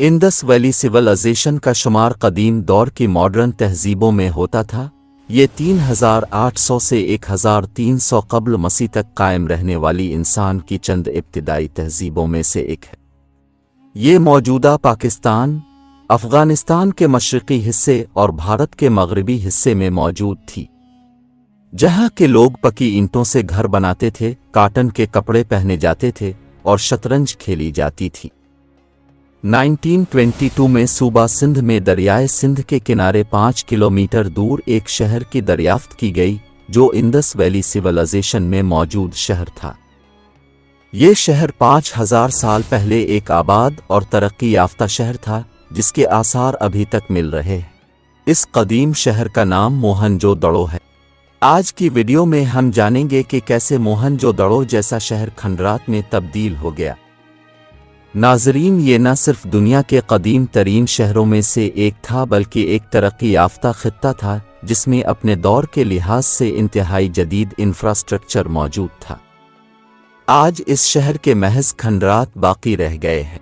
Indus valley civilisation का शुमार कदीम दौर की मॉडर्न तहजीबों में होता था। ये 3800 से 1300 कब्ल मसीह तक कायम रहने वाली इंसान की चंद इब्तिदाई तहजीबों में से एक है। ये मौजूदा पाकिस्तान, अफ़गानिस्तान के मशरक़ी हिस्से और भारत के मगरबी हिस्से में मौजूद थी, जहाँ के लोग पकी ईंटों से घर बनाते थे, काटन के कपड़े पहने जाते थे और शतरंज खेली जाती थी। 1922 में सूबा सिंध में दरियाए सिंध के किनारे 5 किलोमीटर दूर एक शहर की दरियाफ्त की गई, जो इंडस वैली सिविलाइजेशन में मौजूद शहर था। ये शहर 5000 साल पहले एक आबाद और तरक्की याफ्ता शहर था, जिसके आसार अभी तक मिल रहे हैं। इस कदीम शहर का नाम मोहनजोदड़ो है। आज की वीडियो में हम जानेंगे कि कैसे मोहनजोदड़ो जैसा शहर खंडरात में तब्दील हो गया। नाजरीन, ये न सिर्फ दुनिया के कदीम तरीन शहरों में से एक था, बल्कि एक तरक्की याफ्ता खित्ता था जिसमें अपने दौर के लिहाज से इंतहाई जदीद इंफ्रास्ट्रक्चर मौजूद था। आज इस शहर के महज खंडरात बाकी रह गए हैं।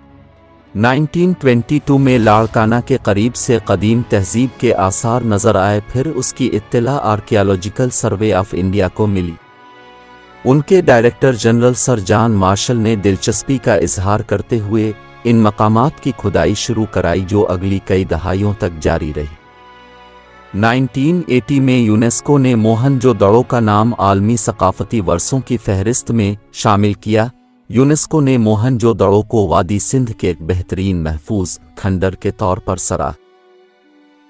1922 में लाड़काना के करीब से कदीम तहजीब के आसार नजर आए, फिर उसकी इत्तला आर्कियोलॉजिकल सर्वे ऑफ इंडिया को मिली। उनके director general sir John Marshall ने दिलचस्पी का इजहार करते हुए इन मकामात की खुदाई शुरू कराई, जो अगली कई दहाइयों तक जारी रही। 1980 में यूनेस्को ने मोहनजोदड़ो का नाम आलमी सकाफती वर्सों की फहरिस्त में शामिल किया। यूनेस्को ने मोहनजोदड़ो को वादी सिंध के एक बेहतरीन महफूज खंडर के तौर पर सराहा।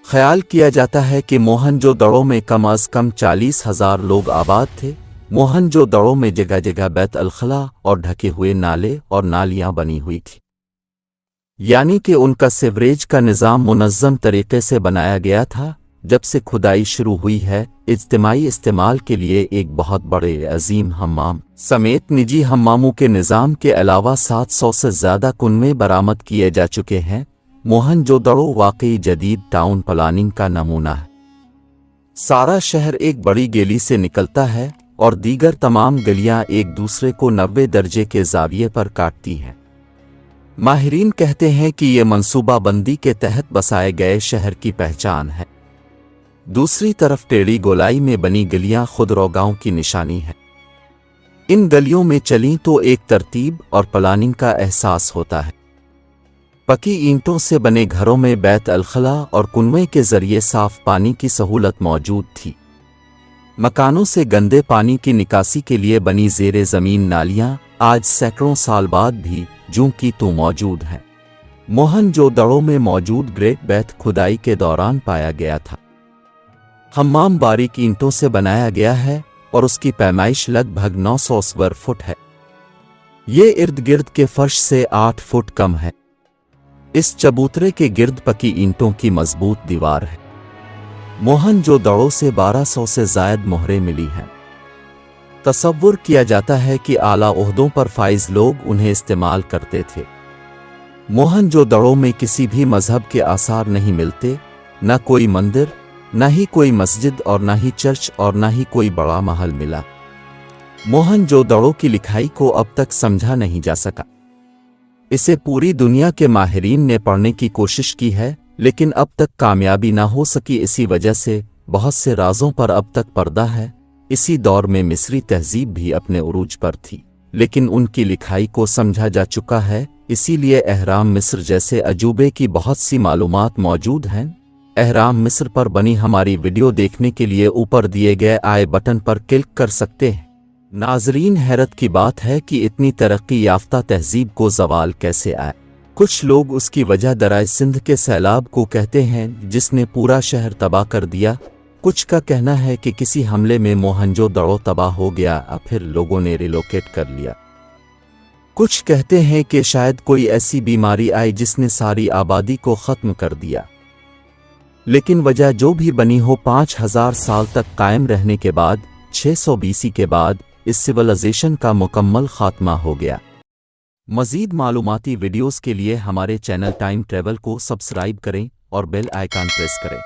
ख्याल किया जाता है कि मोहनजोदड़ो में कम अज कम 40,000 लोग आबाद थे। मोहनजोदड़ो में जगह जगह बैत अल-खला और ढके हुए नाले और नालियां बनी हुई थी, यानी कि उनका सीवरेज का निज़ाम मुनज़्ज़म तरीके से बनाया गया था। जब से खुदाई शुरू हुई है, इज्तिमाई इस्तेमाल के लिए एक बहुत बड़े अजीम हम्माम समेत निजी हम्मामों के निज़ाम के अलावा 700 से ज़्यादा कुनवे बरामद किए जा चुके हैं। मोहनजोदड़ो वाकई जदीद टाउन प्लानिंग का नमूना है। सारा शहर एक बड़ी गली से निकलता है और दीगर तमाम गलियां एक दूसरे को 90 दर्जे के ज़ाविये पर काटती हैं। माहिरीन कहते हैं कि ये मंसूबाबंदी के तहत बसाए गए शहर की पहचान है। दूसरी तरफ टेढ़ी गोलाई में बनी गलियां खुदरोगांव की निशानी है। इन गलियों में चलीं तो एक तरतीब और प्लानिंग का एहसास होता है। पकी ईंटों से बने घरों में बैत अल-खला और कुनवे के जरिए साफ पानी की सहूलत मौजूद थी। मकानों से गंदे पानी की निकासी के लिए बनी ज़ेरे ज़मीन नालियां आज सैकड़ों साल बाद भी जूं की तूं मौजूद हैं। मोहनजोदड़ो में मौजूद ग्रेट बैथ खुदाई के दौरान पाया गया था। हम्माम बारीक ईंटों से बनाया गया है और उसकी पैमाइश लगभग 900 स्क्वायर फुट है। ये इर्द गिर्द के फर्श से 8 फुट कम है। इस चबूतरे के गिर्द पकी ईंटों की मजबूत दीवार है। मोहनजोदड़ो से 1200 से ज़ायद मोहरें मिली हैं। तसव्वुर किया जाता है कि आला ओहदों पर फाइज लोग उन्हें इस्तेमाल करते थे। मोहनजोदड़ो में किसी भी मजहब के आसार नहीं मिलते, न कोई मंदिर, न ही कोई मस्जिद और न ही चर्च और न ही कोई बड़ा महल मिला। मोहनजोदड़ो की लिखाई को अब तक समझा नहीं जा सका। इसे पूरी दुनिया के माहिरीन ने पढ़ने की कोशिश की है, लेकिन अब तक कामयाबी ना हो सकी। इसी वजह से बहुत से राजों पर अब तक पर्दा है। इसी दौर में मिस्री तहजीब भी अपने उरूज पर थी, लेकिन उनकी लिखाई को समझा जा चुका है। इसीलिए अहराम मिस्र जैसे अजूबे की बहुत सी मालूमात मौजूद हैं। अहराम मिस्र पर बनी हमारी वीडियो देखने के लिए ऊपर दिए गए आई बटन पर क्लिक कर सकते हैं। नाजरीन, हैरत की बात है कि इतनी तरक्की याफ्ता तहजीब को ज़वाल कैसे आया। कुछ लोग उसकी वजह दराए सिंध के सैलाब को कहते हैं, जिसने पूरा शहर तबाह कर दिया। कुछ का कहना है कि किसी हमले में मोहनजोदड़ो तबाह हो गया और फिर लोगों ने रिलोकेट कर लिया। कुछ कहते हैं कि शायद कोई ऐसी बीमारी आई जिसने सारी आबादी को ख़त्म कर दिया। लेकिन वजह जो भी बनी हो, 5000 साल तक कायम रहने के बाद 600 BC के बाद इस सिविलाइजेशन का मुकम्मल खात्मा हो गया। मज़ीद मालूमाती वीडियोस के लिए हमारे चैनल टाइम ट्रेवल को सब्सक्राइब करें और बेल आइकन प्रेस करें।